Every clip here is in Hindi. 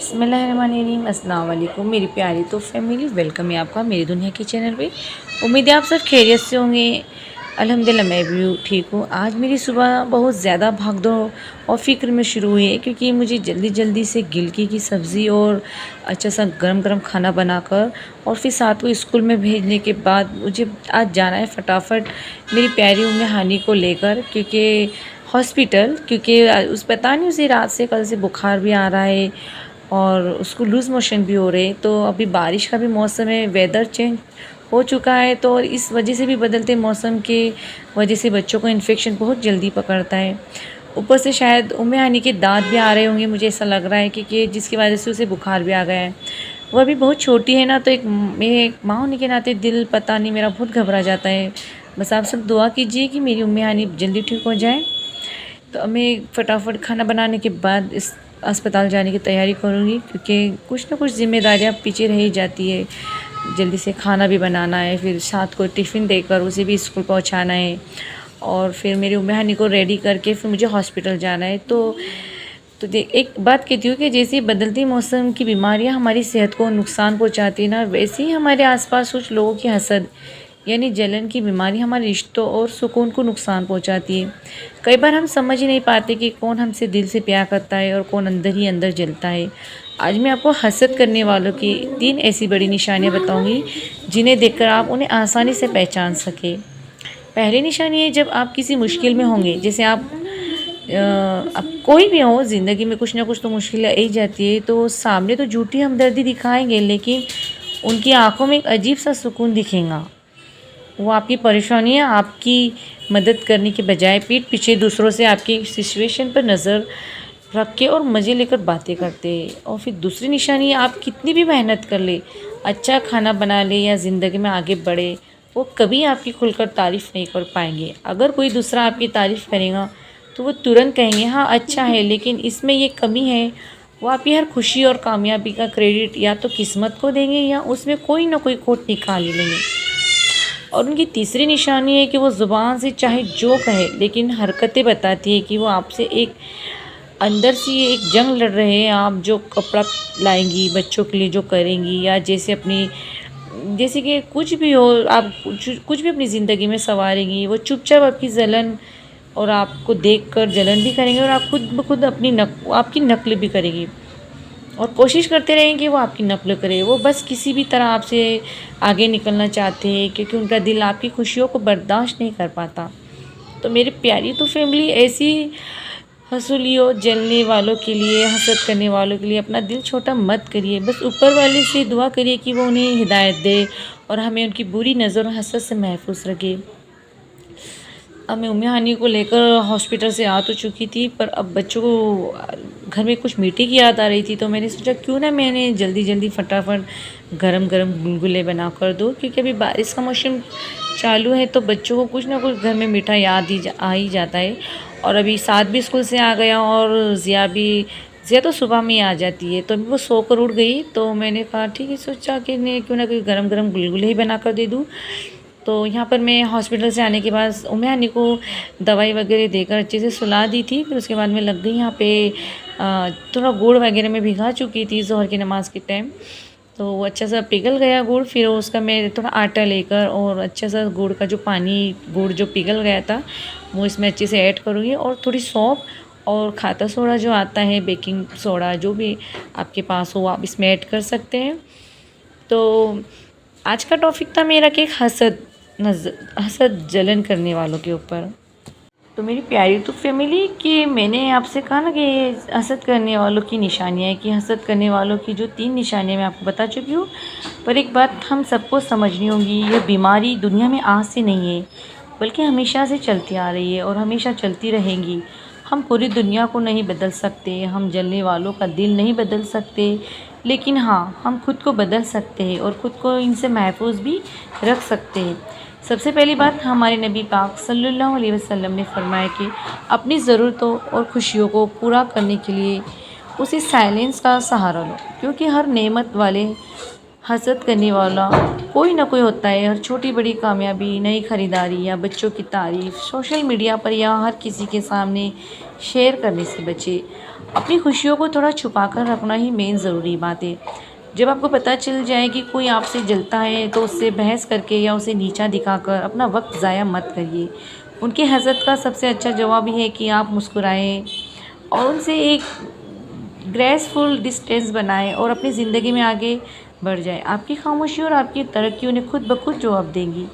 बिस्मिल्लाहिर्रहमानिर्रहीम, अस्सलाम वालेकुम मेरी प्यारी तो फैमिली। वेलकम है आपका मेरी दुनिया के चैनल पे। उम्मीद है आप सब खैरियत से होंगे। अल्हम्दुलिल्लाह मैं भी ठीक हूँ। आज मेरी सुबह बहुत ज़्यादा भागदौड़ और फ़िक्र में शुरू हुई है, क्योंकि मुझे जल्दी जल्दी से गिलकी की सब्ज़ी और अच्छा सा गरम गरम खाना बनाकर और फिर साथ को स्कूल में भेजने के बाद मुझे आज जाना है फटाफट मेरी प्यारी उम्मे हानी को लेकर, क्योंकि हॉस्पिटल, क्योंकि उस पता नहीं उसे रात से कल से बुखार भी आ रहा है और उसको लूज़ मोशन भी हो रहे हैं। तो अभी बारिश का भी मौसम है, वेदर चेंज हो चुका है, तो इस वजह से भी बदलते मौसम के वजह से बच्चों को इन्फेक्शन बहुत जल्दी पकड़ता है। ऊपर से शायद उम्मे हानी के दांत भी आ रहे होंगे, मुझे ऐसा लग रहा है, क्योंकि जिसकी वजह से उसे बुखार भी आ गया है। वह भी बहुत छोटी है ना, तो एक माँ होने के नाते दिल पता नहीं मेरा बहुत घबरा जाता है। बस आप सब दुआ कीजिए कि मेरी उम्मे हानी जल्दी ठीक हो जाए। तो मैं फटाफट खाना बनाने के बाद इस अस्पताल जाने की तैयारी करूँगी, क्योंकि कुछ ना कुछ ज़िम्मेदारियाँ पीछे रह ही जाती है। जल्दी से खाना भी बनाना है, फिर साथ को टिफ़िन देकर उसे भी स्कूल पहुँचाना है, और फिर मेरी उम्मे हानी को रेडी करके फिर मुझे हॉस्पिटल जाना है। तो एक बात कहती हूँ कि जैसे बदलती मौसम की बीमारियाँ हमारी सेहत को नुकसान पहुँचाती है ना, वैसे ही हमारे आसपास कुछ लोगों की हसद यानी जलन की बीमारी हमारे रिश्तों और सुकून को नुकसान पहुंचाती है। कई बार हम समझ ही नहीं पाते कि कौन हमसे दिल से प्यार करता है और कौन अंदर ही अंदर जलता है। आज मैं आपको हसद करने वालों की 3 ऐसी बड़ी निशानियां बताऊंगी, जिन्हें देखकर आप उन्हें आसानी से पहचान सके। पहली निशानी है जब आप किसी मुश्किल में होंगे, जैसे अब कोई भी हो ज़िंदगी में कुछ ना कुछ तो मुश्किल आ ही जाती है, तो सामने तो झूठी हमदर्दी दिखाएंगे, लेकिन उनकी आंखों में एक अजीब सा सुकून दिखेगा। वो आपकी परेशानियाँ आपकी मदद करने के बजाय पीठ पीछे दूसरों से आपकी सिचुएशन पर नज़र रख के और मज़े लेकर बातें करते हैं। और फिर दूसरी निशानी, आप कितनी भी मेहनत कर ले, अच्छा खाना बना ले या ज़िंदगी में आगे बढ़े, वो कभी आपकी खुलकर तारीफ़ नहीं कर पाएंगे। अगर कोई दूसरा आपकी तारीफ़ करेगा तो वो तुरंत कहेंगे हाँ अच्छा है, लेकिन इसमें ये कमी है। वो आपकी हर खुशी और कामयाबी का क्रेडिट या तो किस्मत को देंगे या उसमें कोई ना कोई खोट निकाल ही लेंगे। और उनकी तीसरी निशानी है कि वो ज़ुबान से चाहे जो कहे, लेकिन हरकतें बताती है कि वो आपसे एक अंदर से ये एक जंग लड़ रहे हैं। आप जो कपड़ा लाएंगी बच्चों के लिए, जो करेंगी, या जैसे कि कुछ भी हो, आप कुछ भी अपनी ज़िंदगी में संवारेंगी, वो चुपचाप आपकी जलन और आपको देखकर जलन भी करेंगे, और आप खुद ब खुद आपकी नकल भी करेंगी और कोशिश करते रहें कि वो आपकी नकल करे। वो बस किसी भी तरह आपसे आगे निकलना चाहते हैं, क्योंकि उनका दिल आपकी खुशियों को बर्दाश्त नहीं कर पाता। तो मेरी प्यारी तो फैमिली, ऐसी हंसुलियों जलने वालों के लिए, हसद करने वालों के लिए अपना दिल छोटा मत करिए। बस ऊपर वाले से दुआ करिए कि वो उन्हें हिदायत दे और हमें उनकी बुरी नज़र और हसद से महफूज रखे। अब मैं उम्मे हानी को लेकर हॉस्पिटल से आ तो चुकी थी, पर अब बच्चों को घर में कुछ मीठे की याद आ रही थी, तो मैंने सोचा क्यों ना मैंने जल्दी जल्दी फटाफट गरम गरम गुलगुले बना कर दूँ, क्योंकि अभी बारिश का मौसम चालू है, तो बच्चों को कुछ ना कुछ घर में मीठा आ ही जाता है। और अभी साथ भी स्कूल से आ गया, और ज़िया तो सुबह में ही आ जाती है, तो अभी वो सोकर उठ गई, तो मैंने कहा ठीक है, सोचा कि नहीं क्यों ना कोई गरम गरम गुलगुले ही बना कर दे दूँ। तो यहाँ पर मैं हॉस्पिटल से आने के बाद उम्मे हानी को दवाई वगैरह देकर अच्छे से सुला दी थी। फिर उसके बाद मैं लग गई यहाँ पे थोड़ा गुड़ वगैरह में भिगा चुकी थी ज़ोहर की नमाज़ के टाइम, तो वो अच्छा सा पिघल गया गुड़। फिर उसका मैं थोड़ा आटा लेकर और अच्छा सा गुड़ का जो गुड़ जो पिघल गया था वो इसमें अच्छे से ऐड करूँगी, और थोड़ी सौंफ और खाता सोडा जो आता है, बेकिंग सोडा, जो भी आपके पास हो आप इसमें ऐड कर सकते हैं। तो आज का टॉपिक था मेरा कि हसद जलन करने वालों के ऊपर। तो मेरी प्यारी तो फैमिली, कि मैंने आपसे कहा ना कि हसद करने वालों की निशानियाँ है, कि हसद करने वालों की जो 3 निशानियाँ मैं आपको बता चुकी हूँ। पर एक बात हम सबको समझनी होगी, यह बीमारी दुनिया में आज से नहीं है, बल्कि हमेशा से चलती आ रही है और हमेशा चलती रहेंगी। हम पूरी दुनिया को नहीं बदल सकते, हम जलने वालों का दिल नहीं बदल सकते, लेकिन हाँ, हम खुद को बदल सकते हैं और ख़ुद को इनसे महफूज भी रख सकते हैं। सबसे पहली बात, हमारे नबी पाक सल्लल्लाहु अलैहि वसल्लम ने फरमाया कि अपनी ज़रूरतों और खुशियों को पूरा करने के लिए उसे साइलेंस का सहारा लो, क्योंकि हर नेमत वाले हसद करने वाला कोई ना कोई होता है। हर छोटी बड़ी कामयाबी, नई ख़रीदारी या बच्चों की तारीफ़ सोशल मीडिया पर या हर किसी के सामने शेयर करने से बचे। अपनी खुशियों को थोड़ा छुपा कर रखना ही मेन ज़रूरी बात है। जब आपको पता चल जाए कि कोई आपसे जलता है तो उससे बहस करके या उसे नीचा दिखाकर अपना वक्त ज़ाया मत करिए। उनकी हसद का सबसे अच्छा जवाब ये है कि आप मुस्कुराएं और उनसे एक ग्रेसफुल डिस्टेंस बनाएं और अपनी ज़िंदगी में आगे बढ़ जाए। आपकी खामोशी और आपकी तरक्की उन्हें खुद ब खुद जवाब देंगी।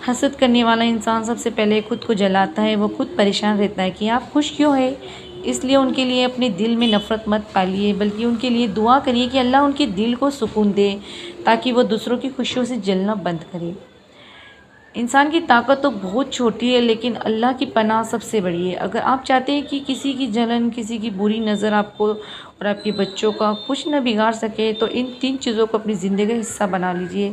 हसद करने वाला इंसान सबसे पहले खुद को जलाता है, वो खुद परेशान रहता है कि आप खुश क्यों है। इसलिए उनके लिए अपने दिल में नफ़रत मत पालिए, बल्कि उनके लिए दुआ करिए कि अल्लाह उनके दिल को सुकून दे, ताकि वो दूसरों की खुशियों से जलना बंद करे। इंसान की ताकत तो बहुत छोटी है, लेकिन अल्लाह की पनाह सबसे बड़ी है। अगर आप चाहते हैं कि किसी की जलन, किसी की बुरी नज़र आपको और आपके बच्चों का कुछ न बिगाड़ सके, तो इन 3 चीज़ों को अपनी ज़िंदगी का हिस्सा बना लीजिए।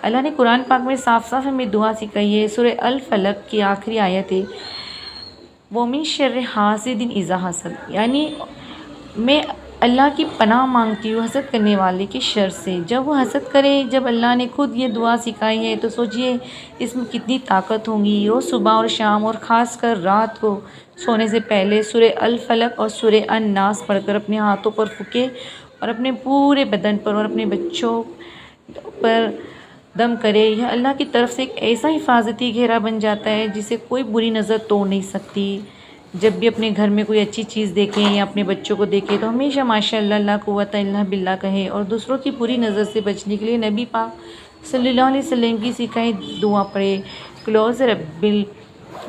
अल्लाह ने कुरान पाक में साफ साफ हमें दुआ सिखाई है। सूरह अल फलक की आखिरी आयत है, वो मिन शर्रि हासिदिन इज़ा हसद, यानी मैं अल्लाह की पनाह मांगती हूँ हसद करने वाले की शर से, जब वो हसद करे। जब अल्लाह ने खुद ये दुआ सिखाई है तो सोचिए इसमें कितनी ताकत होगी। रोज़ सुबह और शाम और ख़ास कर रात को सोने से पहले सूरह अल फलक और सूरह अन नास पढ़कर अपने हाथों पर फूके और अपने पूरे बदन पर और अपने बच्चों पर दम करे। यह अल्लाह की तरफ से एक ऐसा हिफाजती घेरा बन जाता है जिसे कोई बुरी नज़र तोड़ नहीं सकती। जब भी अपने घर में कोई अच्छी चीज़ देखें या अपने बच्चों को देखें तो हमेशा माशाअल्लाह ला कुव्वत इल्ला बिल्लाह कहें और दूसरों की बुरी नज़र से बचने के लिए नबी पाक सल्लल्लाहु अलैहि वसल्लम की सिखाई दुआ पढ़े, क्लोज रब्बिल।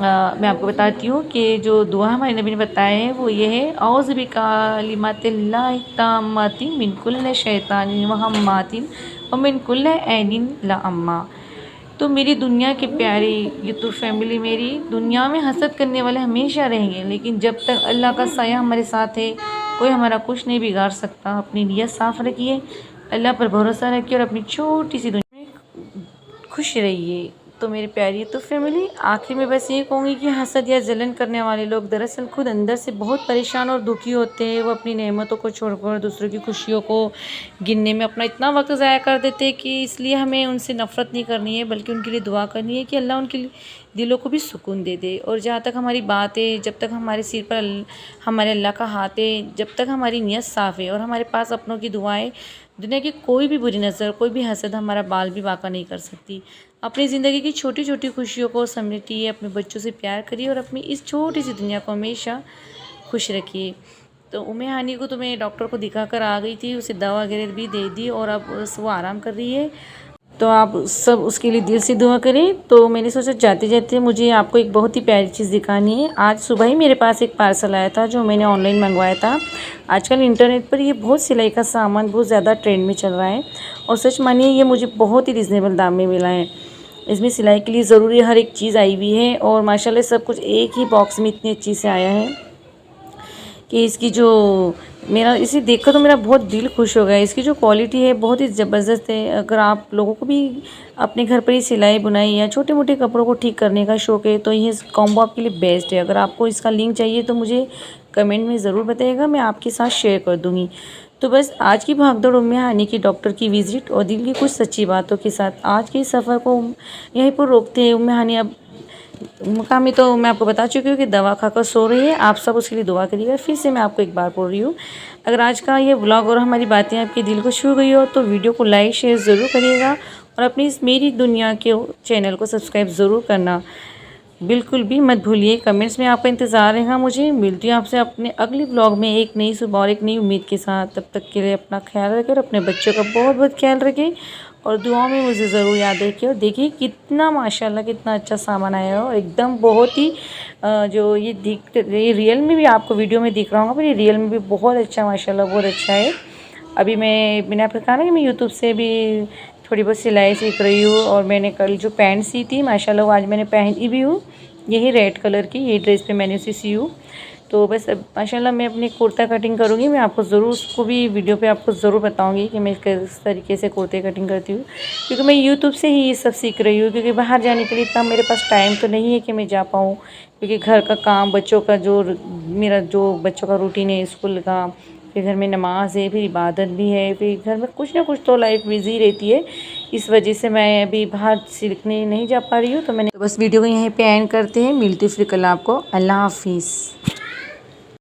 मैं आपको बताती हूँ कि जो दुआ हमारे नबी ने बताया है वो ये है, औज़ु बिकलिमातिल्लाहि ताम्माति मिन कुल्लि शैतानिन व हम्मातिन व मिन कुल्लि ऐनिन लअम्मा। तो मेरी दुनिया के प्यारे यूट्यूब फैमिली, मेरी दुनिया में हसद करने वाले हमेशा रहेंगे, लेकिन जब तक अल्लाह का साया हमारे साथ है कोई हमारा कुछ नहीं बिगाड़ सकता। अपनी नीयत साफ़ रखिए, अल्लाह पर भरोसा रखिए और अपनी छोटी सी दुनिया में खुश रहिए। तो मेरी प्यारी तो फैमिली, आखिर में बस ये कहूँगी कि हसद या जलन करने वाले लोग दरअसल खुद अंदर से बहुत परेशान और दुखी होते हैं। वो अपनी नेमतों को छोड़कर दूसरों की खुशियों को गिनने में अपना इतना वक्त ज़ाया कर देते हैं कि इसलिए हमें उनसे नफ़रत नहीं करनी है, बल्कि उनके लिए दुआ करनी है कि अल्लाह उनके दिलों को भी सुकून दे दे। और जहाँ तक हमारी बात है, जब तक हमारे सिर पर हमारे अल्लाह का हाथ है, जब तक हमारी नीयत साफ़ है और हमारे पास अपनों की दुआएं, दुनिया की कोई भी बुरी नज़र, कोई भी हसद हमारा बाल भी बांका नहीं कर सकती। अपनी ज़िंदगी की छोटी छोटी खुशियों को समेटिए, अपने बच्चों से प्यार करिए और अपनी इस छोटी सी दुनिया को हमेशा खुश रखिए। तो उम्मे हानी को तो मैं डॉक्टर को दिखा कर आ गई थी, उसे दवा वगैरह भी दे दी और अब वो आराम कर रही है। तो आप सब उसके लिए दिल से दुआ करें। तो मैंने सोचा जाते जाते मुझे आपको एक बहुत ही प्यारी चीज़ दिखानी है। आज सुबह ही मेरे पास एक पार्सल आया था जो मैंने ऑनलाइन मंगवाया था। आजकल इंटरनेट पर ये बहुत सिलाई का सामान बहुत ज़्यादा ट्रेंड में चल रहा है और सच मानिए ये मुझे बहुत ही रिजनेबल दाम में मिला है। इसमें सिलाई के लिए ज़रूरी हर एक चीज़ आई हुई है और माशाल्लाह सब कुछ एक ही बॉक्स में इतनी अच्छी से आया है कि इसकी जो मेरा इसे देखकर तो मेरा बहुत दिल खुश हो गया। इसकी जो क्वालिटी है बहुत ही ज़बरदस्त है। अगर आप लोगों को भी अपने घर पर ही सिलाई बुनाई या छोटे मोटे कपड़ों को ठीक करने का शौक़ है तो ये कॉम्बो आपके लिए बेस्ट है। अगर आपको इसका लिंक चाहिए तो मुझे कमेंट में ज़रूर बताइएगा, मैं आपके साथ शेयर कर दूँगी। तो बस आज की भागदौड़ उम्मे हानी की डॉक्टर की विज़िट और दिल की कुछ सच्ची बातों के साथ आज के सफ़र को यहीं पर रोकते हैं। उम्मे हानी अब मुकामी तो मैं आपको बता चुकी हूँ कि दवा खाकर सो रही है। आप सब उसके लिए दुआ करिएगा। फिर से मैं आपको एक बार बोल रही हूँ, अगर आज का ये व्लॉग और हमारी बातें आपके दिल को छू गई हो तो वीडियो को लाइक शेयर ज़रूर करिएगा और अपनी इस मेरी दुनिया के चैनल को सब्सक्राइब ज़रूर करना बिल्कुल भी मत भूलिए। कमेंट्स में आपका इंतज़ार रहेगा। मुझे मिलती हूँ आपसे अपने अगले व्लॉग में एक नई सुबह और एक नई उम्मीद के साथ। तब तक के लिए अपना ख्याल रखें और अपने बच्चों का बहुत बहुत ख्याल रखें और दुआओं में मुझे ज़रूर याद रखिए। और देखिए कितना माशाल्लाह कितना अच्छा सामान आया हो, एकदम बहुत ही जो ये रियल में भी आपको वीडियो में दिख रहा होगा, पर ये रियल में भी बहुत अच्छा माशाल्लाह बहुत अच्छा है। अभी मैंने आपको कहा ना कि मैं यूट्यूब से भी थोड़ी बहुत सिलाई सीख रही हूँ और मैंने कल जो पैंट सी थी माशाल्लाह वो आज मैंने पहनी भी हूँ। यही रेड कलर की ये ड्रेस पे मैंने उसे सी हूँ। तो बस अब माशाल्लाह मैं अपनी कुर्ता कटिंग करूँगी। मैं आपको ज़रूर उसको भी वीडियो पे आपको ज़रूर बताऊँगी कि मैं किस तरीके से कुर्ते कटिंग करती हूँ, क्योंकि मैं यूट्यूब से ही ये सब सीख रही हूँ। क्योंकि बाहर जाने के लिए इतना मेरे पास टाइम तो नहीं है कि मैं जा पाऊँ, क्योंकि घर का काम, बच्चों का जो मेरा जो बच्चों का रूटीन है स्कूल का, फिर घर में नमाज है, फिर इबादत भी है, फिर घर में कुछ ना कुछ तो लाइफ बिज़ी रहती है। इस वजह से मैं अभी बाहर सीखने नहीं जा पा रही हूँ। तो मैंने बस वीडियो को यहीं पे एंड करते हैं। मिलती हूँ फिर कल आपको। अल्लाह हाफिज़।